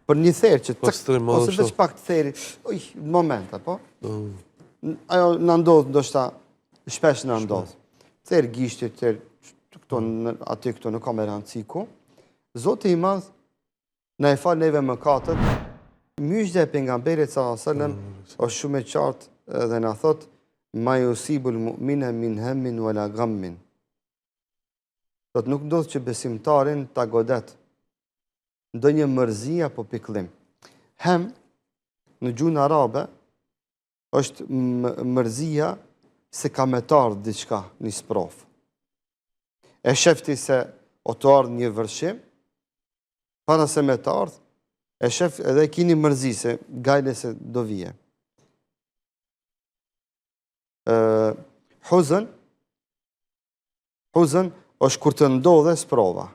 për një therë që ose veç pak të theri, në momenta, po? Ajo në ndodhë, ndoshta, shpesh në ndodhë. Therë gishtit, therë aty këto në kameran ciku. Zotë i madhë, në e falë neve më katët, myshde e pengamberit s.a.s. është shumë e qartë dhe në thotë, ma yusibul mu'mina min hemmin wala gammin. Thotë nuk ndodhë që besimtarin ta godet ndo një mërzia po piklim. Hem, në gjuhën arabe, është mërzia se ka me të ardhë diçka, një sprov. E shefti se o të ardhë një vërshim, para se me të ardhë, e shef edhe kini mërzi se gajle se do vije. Huzën është kur të ndodhe sprova.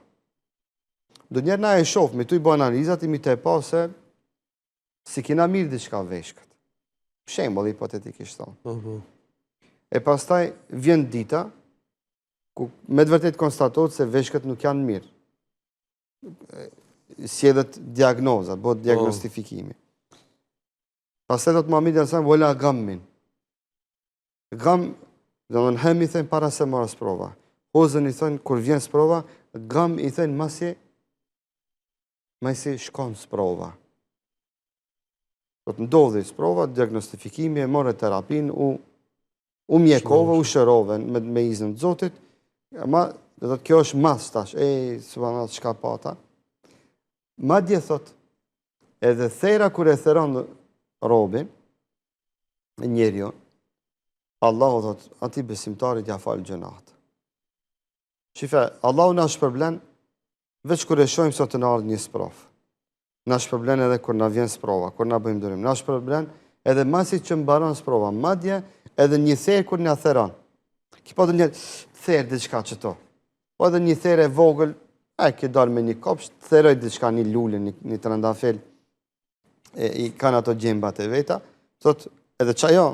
Do njerë na e shofë, mi tu i bo analizat, i mi të e pa se si kina mirë diçka veshkët. Shembol hipotetikisht thonë. E pastaj vjen dita, ku me të vërtet konstatohet se veshkët nuk janë mirë. Sjedhet diagnoza, bot diagnostifikimi. Pastaj do të Muhamedi sallallahu alaihi wasallam wala gammin. Gam, do në hem i thënë para se marrë sprova. Hozën i thënë, kur vjen sprova, gam i thënë masi shkon sprova. Do të ndodhi sprova, diagnostifikimi, e morë terapin, u mjekove, u shërove me izën të Zotit, ma do të kjo është mas tash, subhanallahu çka pata. Madje thot, edhe thera kur e theron robin, njeriu, Allahu thot, ati besimtarit ja falë gjënat. Shife, Allahu na shpërblen, veç kur e shojmë sot të në ardhë një sprov. Na shpërblen edhe kur na vjen sprova, kur na bëjmë durim. Na shpërblen edhe masit që mbaron sprova. Madje edhe një therë kur nga theron. Ki po dhe një therë diçka që to. Po edhe një therë e vogël, ki dalë me një kopsh, theroj diçka një lullin, një trëndafel, i kanë ato gjembat e veta. Thot, edhe që ajo,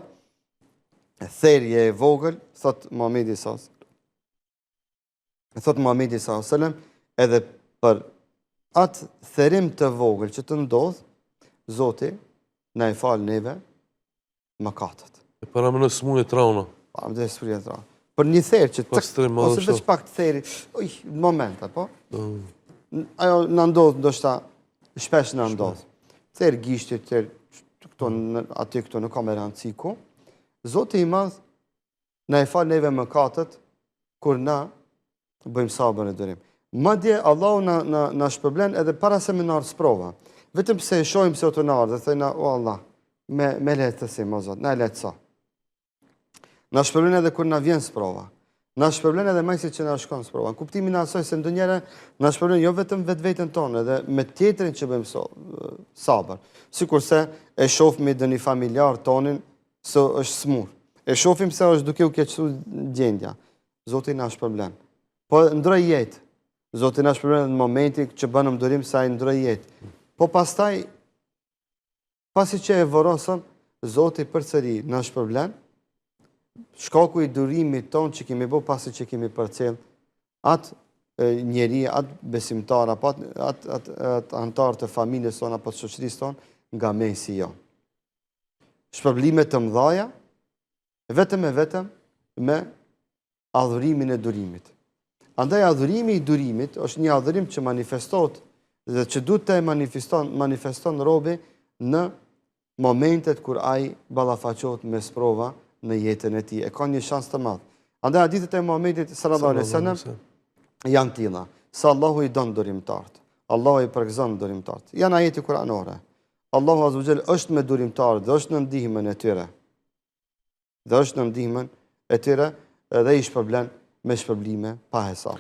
therje e vogël, thot Muhamedi s.a.s. Thot Muhamedi s.a.s. edhe për atë therim të vogël që të ndodhë, Zoti na e falë neve mëkatet. E para më në smunje trauna. Pa, më dhe smunje trauna. Për një therë që ose veç pak të theri, në momenta, po? Ajo në ndodhë, ndoshta, shpesh në ndodhë. Therë gishtit, aty këto në kameran ciku, Zoti i madhë na e falë neve mëkatet, kur na bëjmë sabër e dërim. Madje, Allahu na shpërblen edhe para se me nërë sprova. Vetëm se e shojmë se o të nërë, dhe thëjna, o Allah, me letësim, o Zot, na e letësa. Na shpërblen edhe kur na vjen sprova. Na shpërblen edhe majsi që na shkon sprova. Në kuptimin asoj se ndonjëre na shpërblen jo vetëm vetë vetën tonë, edhe me tjetërin që bëjmë sabër. Sikur se e shofëmi dhe një familjar tonin se është smur. E shofim se është duke u keqësu gjendja. Zoti na shpërblen. Po ndroj jetë. Zoti na shpërblen në momentin që bënëm durim sa i ndroj jetë. Po pastaj, pasi që e vorosëm, Zoti përsëri na shpërblen, shkaku i durimit tonë që kemi bo pasi që kemi përcel, atë njeri, atë besimtar, atë antar të familjes tonë, apo të shoqërisë tonë, nga mesi jo. Shpërblimet të mdhaja, vetëm me adhurimin e durimit. Andaj adhurimi i durimit është një adhurim që manifestot dhe që du të manifeston robi në momentet kur ai ballafaqohet me sprova në jetën e tij. E ka një shans të madh. Andaj hadithet e Muhamedit sallallahu alaihi wasallam janë tilla. Se Allahu i don durimtarët. Allahu i përgëzon durimtarët. Janë ajete kuranore. Allahu azza wa jall është me durimtarët dhe është në ndihmën e tyre. Dhe i shpërblen me shpërblime pa hesab.